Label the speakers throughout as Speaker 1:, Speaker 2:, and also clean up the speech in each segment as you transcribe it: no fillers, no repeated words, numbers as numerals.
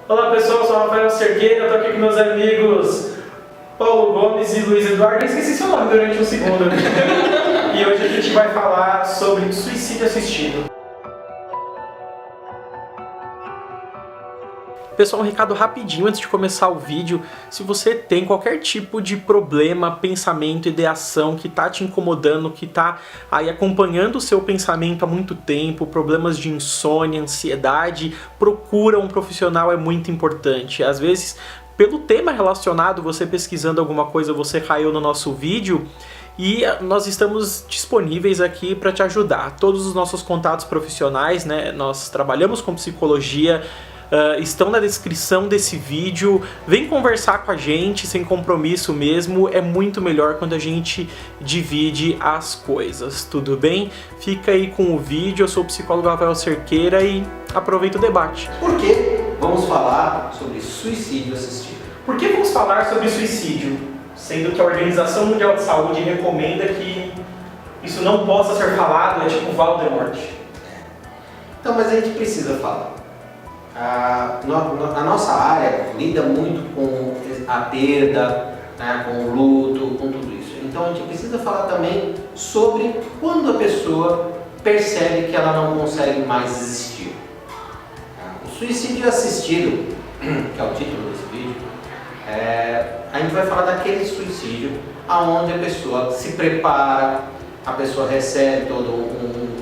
Speaker 1: Olá pessoal, eu sou o Rafael Cerqueira, estou aqui com meus amigos Paulo Gomes e Luiz Eduardo. Eu esqueci seu nome durante um segundo. E hoje a gente vai falar sobre suicídio assistido. Pessoal, um recado rapidinho antes de começar o vídeo. Se você tem qualquer tipo de problema, pensamento, ideação que tá te incomodando, que tá aí acompanhando o seu pensamento há muito tempo, problemas de insônia, ansiedade, procura um profissional, é muito importante. Às vezes, pelo tema relacionado, você pesquisando alguma coisa, você caiu no nosso vídeo e nós estamos disponíveis aqui para te ajudar. Todos os nossos contatos profissionais, né? Nós trabalhamos com psicologia, estão na descrição desse vídeo. Vem conversar com a gente sem compromisso mesmo, é muito melhor quando a gente divide as coisas, tudo bem? Fica aí com o vídeo, eu sou o psicólogo Rafael Cerqueira e aproveita o debate.
Speaker 2: Por que vamos falar sobre suicídio assistido?
Speaker 1: Por que vamos falar sobre suicídio? Sendo que a Organização Mundial de Saúde recomenda que isso não possa ser falado, é tipo Voldemort.
Speaker 2: Então, mas a gente precisa falar. A nossa área lida muito com a perda, né, com o luto, com tudo isso. Então a gente precisa falar também sobre quando a pessoa percebe que ela não consegue mais existir. O suicídio assistido, que é o título desse vídeo, a gente vai falar daquele suicídio onde a pessoa se prepara, a pessoa recebe todo um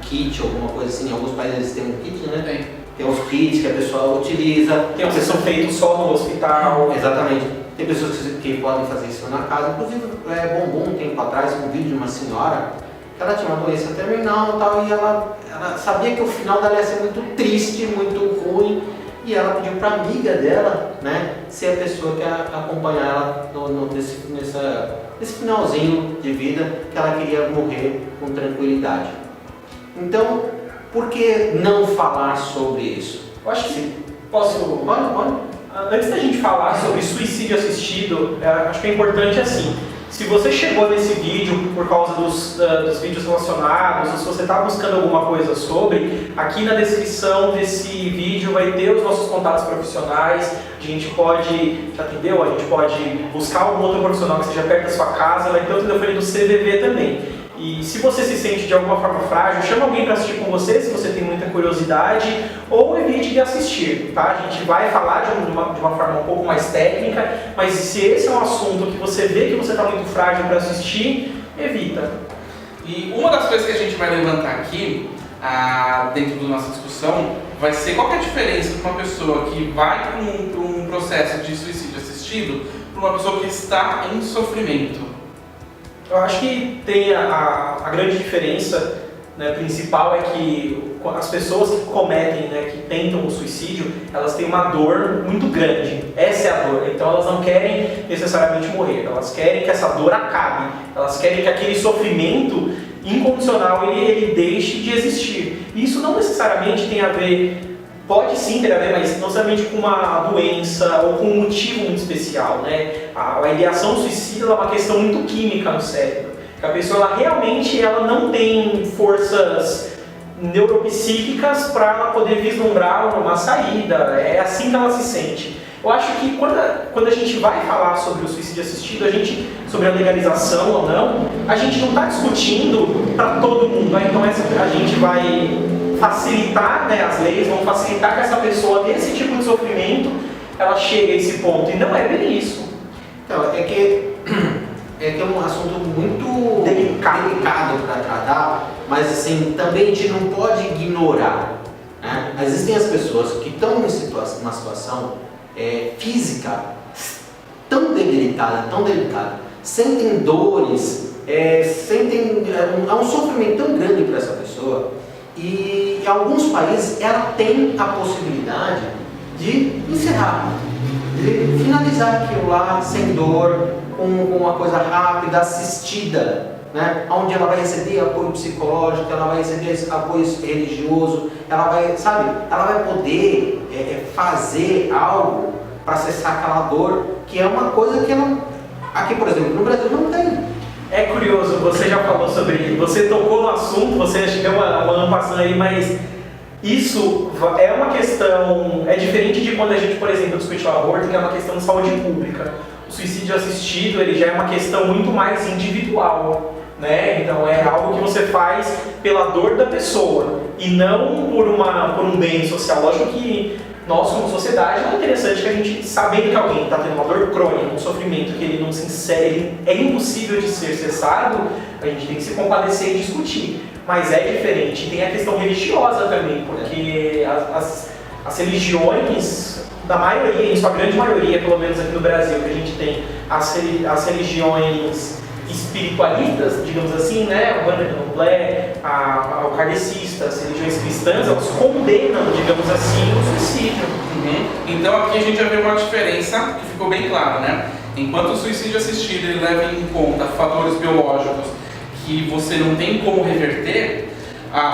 Speaker 2: kit, alguma coisa assim. Em alguns países têm um kit, né? Tem uns kits que a pessoa utiliza.
Speaker 1: Tem uns que são feitos só no hospital.
Speaker 2: Exatamente. Tem pessoas que podem fazer isso na casa. Inclusive, bombom um tempo atrás, um vídeo de uma senhora que ela tinha uma doença terminal e tal, e ela sabia que o final dela ia ser muito triste, muito ruim, e ela pediu para a amiga dela, né, ser a pessoa que ia acompanhar ela nesse finalzinho de vida, que ela queria morrer com tranquilidade. Então, por que não falar sobre isso?
Speaker 1: Eu acho que posso...
Speaker 2: Pode.
Speaker 1: Antes da gente falar sobre suicídio assistido, acho que é importante assim. Se você chegou nesse vídeo por causa dos vídeos relacionados, ou se você está buscando alguma coisa sobre, aqui na descrição desse vídeo vai ter os nossos contatos profissionais. A gente pode, já entendeu? A gente pode buscar algum outro profissional que seja perto da sua casa, vai ter o telefone do CVV também. E se você se sente de alguma forma frágil, chama alguém para assistir com você, se você tem muita curiosidade, ou evite de assistir, tá? A gente vai falar de uma forma um pouco mais técnica, mas se esse é um assunto que você vê que você está muito frágil para assistir, evita.
Speaker 3: E uma das coisas que a gente vai levantar aqui, dentro da nossa discussão, vai ser qual que é a diferença para uma pessoa que vai para um processo de suicídio assistido para uma pessoa que está em sofrimento.
Speaker 1: Eu acho que tem a grande diferença, né, principal é que as pessoas que cometem, né, que tentam o suicídio, elas têm uma dor muito grande. Essa é a dor. Então elas não querem necessariamente morrer, elas querem que essa dor acabe, elas querem que aquele sofrimento incondicional ele deixe de existir. E isso não necessariamente tem a ver... Pode sim ter a ver, mas não somente com uma doença ou com um motivo muito especial, né? A ideação suicida é uma questão muito química no cérebro. A pessoa ela realmente não tem forças neuropsíquicas para ela poder vislumbrar uma saída. É assim que ela se sente. Eu acho que quando a gente vai falar sobre o suicídio assistido, sobre a legalização ou não, a gente não está discutindo para todo mundo. Então a gente vai facilitar, né, as leis vão facilitar que essa pessoa desse tipo de sofrimento ela chegue a esse ponto, e não é bem isso.
Speaker 2: Então, é que é um assunto muito delicado para tratar, mas assim, também a gente não pode ignorar, né? Existem as pessoas que estão numa situação física tão debilitada, sentem dores, há um sofrimento tão grande para essa pessoa. E em alguns países ela tem a possibilidade de encerrar, de finalizar aquilo lá sem dor, com uma coisa rápida, assistida, né? Onde ela vai receber apoio psicológico, ela vai receber apoio religioso, ela vai poder fazer algo para cessar aquela dor, que é uma coisa que ela, aqui por exemplo, no Brasil não tem.
Speaker 1: É curioso, você já falou sobre, você tocou no assunto, você deu uma passando aí, mas Isso é uma questão, é diferente de quando a gente, por exemplo, discute o aborto, que é uma questão de saúde pública. O suicídio assistido, ele já é uma questão muito mais individual, né? Então é algo que você faz pela dor da pessoa e não por um bem social. Lógico que nós, como sociedade, é interessante que a gente, sabendo que alguém está tendo uma dor crônica, um sofrimento que ele não se insere, é impossível de ser cessado, a gente tem que se compadecer e discutir. Mas é diferente. Tem a questão religiosa também, porque as religiões, da maioria, em sua grande maioria, pelo menos aqui no Brasil, que a gente tem as religiões espiritualistas, digamos assim, né, o Candomblé, o kardecista, as religiões cristãs, elas condenam, digamos assim, o suicídio.
Speaker 3: Então aqui a gente já vê uma diferença que ficou bem clara, né? Enquanto o suicídio assistido ele leva em conta fatores biológicos que você não tem como reverter,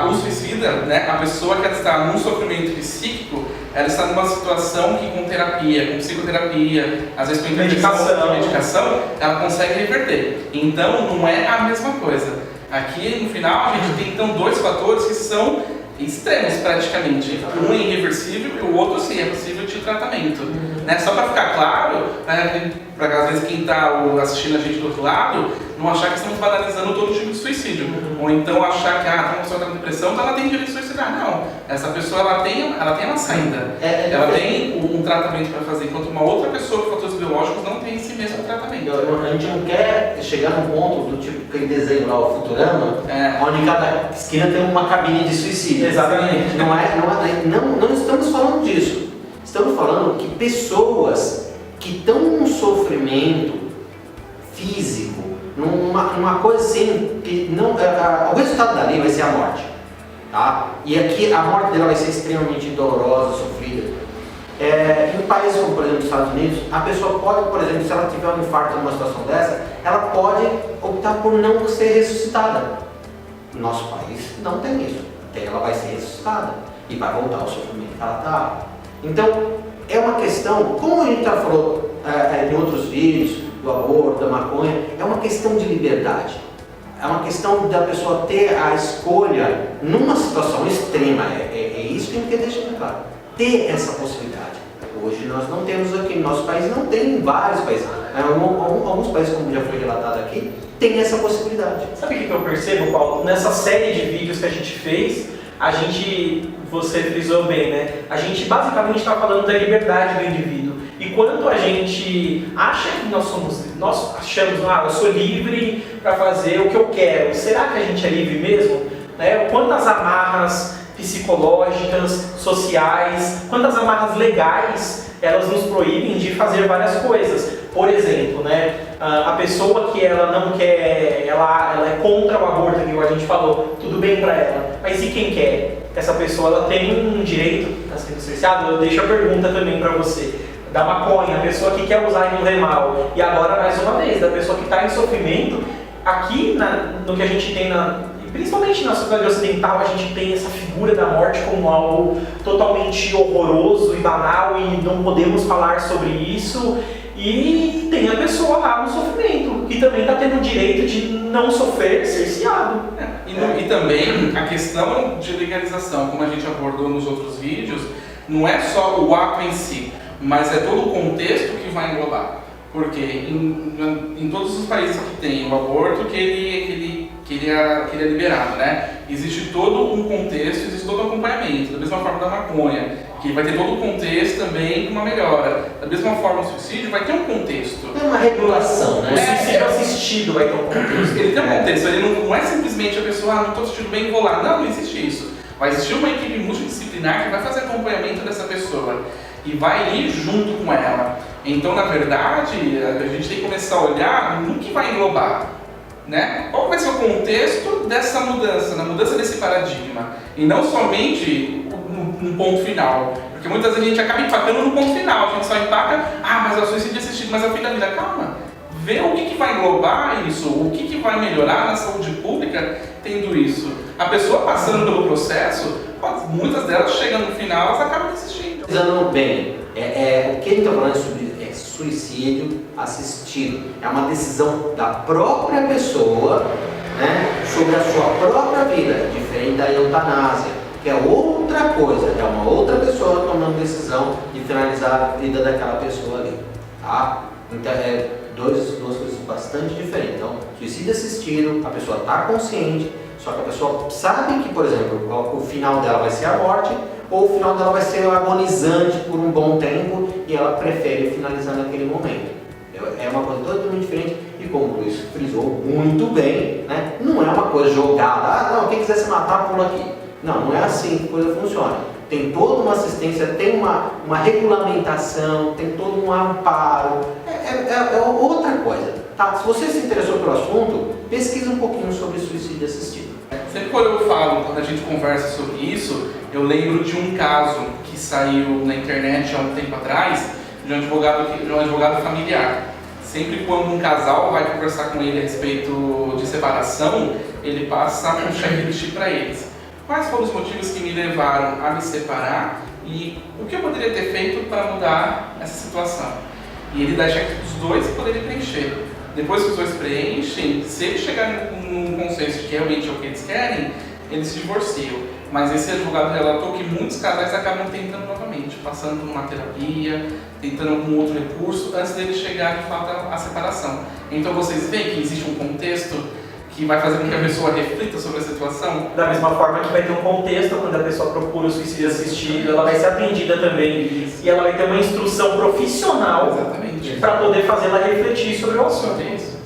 Speaker 3: o suicida, né, a pessoa que está num sofrimento psíquico, ela está numa situação que com terapia, com psicoterapia, às vezes com medicação, ela consegue reverter. Então não é a mesma coisa. Aqui no final a gente tem então dois fatores que são extremos praticamente. Um é irreversível e o outro sim é possível de tratamento. Né? Só para ficar claro, para às vezes quem está assistindo a gente do outro lado, não achar que estamos banalizando todo tipo de suicídio. Ou então achar que uma pessoa está com depressão, então ela tem direito de suicidar. Não, essa pessoa ela tem uma saída. Ela tem um tratamento para fazer, enquanto uma outra pessoa com fatores biológicos não tem esse mesmo tratamento.
Speaker 2: A gente não quer chegar num ponto do tipo que desenho lá o Futurama, onde cada esquina tem uma cabine de suicídio.
Speaker 1: Exatamente.
Speaker 2: Não estamos falando disso. Estamos falando que pessoas que estão num sofrimento físico, numa coisa assim, que não, o resultado dali vai ser a morte. Tá? E aqui a morte dela vai ser extremamente dolorosa, sofrida. Em países como, por exemplo, os Estados Unidos, a pessoa pode, por exemplo, se ela tiver um infarto numa situação dessa, ela pode optar por não ser ressuscitada. No nosso país não tem isso. Ela vai ser ressuscitada e vai voltar ao sofrimento que ela está. Então, é uma questão, como a gente já falou em outros vídeos, do aborto, da maconha, é uma questão de liberdade. É uma questão da pessoa ter a escolha numa situação extrema. É isso que a gente quer deixar claro. Ter essa possibilidade. Hoje nós não temos aqui, no nosso país não tem, em vários países. Alguns países, como já foi relatado aqui, tem essa possibilidade.
Speaker 1: Sabe o que eu percebo, Paulo? Nessa série de vídeos que a gente fez, você frisou bem, né? A gente basicamente está falando da liberdade do indivíduo. E quanto a gente acha que nós achamos, eu sou livre para fazer o que eu quero. Será que a gente é livre mesmo? Né? Quantas amarras psicológicas, sociais, quantas amarras legais elas nos proíbem de fazer várias coisas. Por exemplo, né, a pessoa que ela não quer, ela é contra o aborto, que a gente falou, tudo bem para ela, mas e quem quer? Essa pessoa ela tem um direito a ser cerceado? Eu deixo a pergunta também para você. Da maconha, a pessoa que quer usar e não vê mal. E agora, mais uma vez, da pessoa que está em sofrimento, aqui no que a gente tem principalmente na sociedade ocidental, a gente tem essa figura da morte como algo totalmente horroroso e banal e não podemos falar sobre isso. E tem a pessoa lá no sofrimento, que também está tendo o direito de não sofrer cerceado.
Speaker 3: E também a questão de legalização, como a gente abordou nos outros vídeos, não é só o ato em si, mas é todo o contexto que vai englobar. Porque em todos os países que tem o aborto, que ele é liberado, né? Existe todo um contexto, existe todo um acompanhamento, da mesma forma da maconha, que vai ter todo o contexto também de uma melhora. Da mesma forma o suicídio vai ter um contexto.
Speaker 2: Tem uma regulação, né?
Speaker 1: O suicídio assistido vai ter um contexto.
Speaker 3: Ele tem um contexto, ele não é simplesmente a pessoa, não estou assistindo bem, vou lá. Não existe isso. Vai existir uma equipe multidisciplinar que vai fazer acompanhamento dessa pessoa e vai ir junto com ela. Então, na verdade, a gente tem que começar a olhar no que vai englobar, né? Qual vai ser o contexto dessa mudança, na mudança desse paradigma, e não somente no ponto final, porque muitas vezes a gente acaba empacando no ponto final, a gente só empaca, mas é o suicídio assistido, mas é o fim da vida. Calma, vê o que vai englobar isso, o que vai melhorar na saúde pública tendo isso. A pessoa passando pelo processo, muitas delas chegam no final, elas acabam desistindo.
Speaker 2: Pensando bem, o que a gente está falando sobre suicídio assistido. É uma decisão da própria pessoa, né, sobre a sua própria vida, diferente da eutanásia, que é outra outra coisa, é uma outra pessoa tomando decisão de finalizar a vida daquela pessoa ali, tá? Então duas coisas bastante diferentes. Então, suicídio assistido, a pessoa está consciente, só que a pessoa sabe que, por exemplo, o final dela vai ser a morte, ou o final dela vai ser agonizante por um bom tempo e ela prefere finalizar naquele momento. É uma coisa totalmente diferente e, como o Luiz frisou muito bem, né? Não é uma coisa jogada, não, quem quiser se matar, pula aqui. Não é assim que a coisa funciona. Tem toda uma assistência, tem uma regulamentação, tem todo um amparo, é outra coisa. Tá? Se você se interessou pelo assunto, pesquisa um pouquinho sobre suicídio assistido.
Speaker 3: Sempre quando eu falo, quando a gente conversa sobre isso, eu lembro de um caso que saiu na internet há um tempo atrás, de um advogado familiar. Sempre quando um casal vai conversar com ele a respeito de separação, ele passa um checklist para eles. Quais foram os motivos que me levaram a me separar e o que eu poderia ter feito para mudar essa situação? E ele dá check dos dois e poderia preencher. Depois que os dois preenchem, se eles chegarem num consenso de que realmente é o que eles querem, eles se divorciam. Mas esse advogado relatou que muitos casais acabam tentando novamente, passando por uma terapia, tentando algum outro recurso, antes deles chegar de fato à separação. Então vocês veem que existe um contexto que vai fazer com que a pessoa reflita sobre a situação?
Speaker 1: Da mesma forma que vai ter um contexto quando a pessoa procura o suicídio assistido, ela vai ser atendida também. Isso. E ela vai ter uma instrução profissional para poder fazê-la refletir sobre o assunto.
Speaker 3: Isso.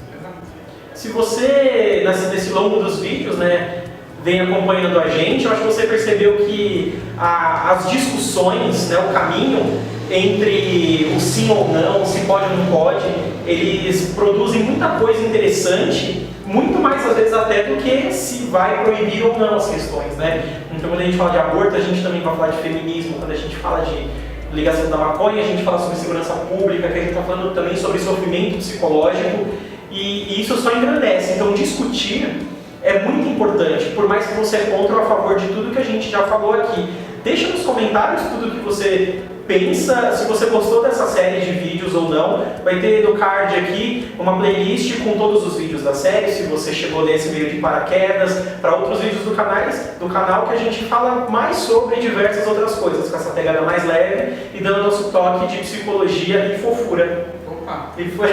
Speaker 1: Se você, nesse longo dos vídeos, né, vem acompanhando a gente, eu acho que você percebeu que as discussões, né, o caminho entre o sim ou não, se pode ou não pode, eles produzem muita coisa interessante, muito mais às vezes até do que se vai proibir ou não as questões, né? Então quando a gente fala de aborto, a gente também vai falar de feminismo, quando a gente fala de ligação da maconha, a gente fala sobre segurança pública, que a gente está falando também sobre sofrimento psicológico, e isso só engrandece. Então discutir é muito importante, por mais que você é contra ou a favor de tudo que a gente já falou aqui. Deixa nos comentários tudo que você pensa, se você gostou dessa série de vídeos ou não. Vai ter no card aqui uma playlist com todos os vídeos da série, se você chegou nesse meio de paraquedas, para outros vídeos do canal que a gente fala mais sobre diversas outras coisas, com essa pegada mais leve e dando nosso toque de psicologia e fofura.
Speaker 3: Opa!
Speaker 1: E foi...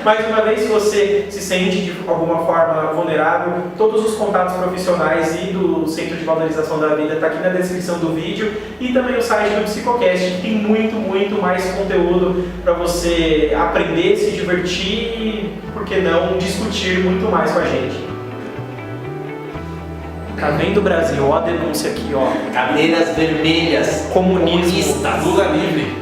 Speaker 1: Mais uma vez, se você se sente de alguma forma vulnerável, todos os contatos profissionais e do Centro de Valorização da Vida está aqui na descrição do vídeo e também o site do Psicocast, que tem muito mais conteúdo para você aprender, se divertir e, por que não, discutir muito mais com a gente. Tá vendo, Brasil? Ó a denúncia aqui, ó.
Speaker 2: Cadeiras vermelhas.
Speaker 1: Comunismo.
Speaker 3: Lula livre.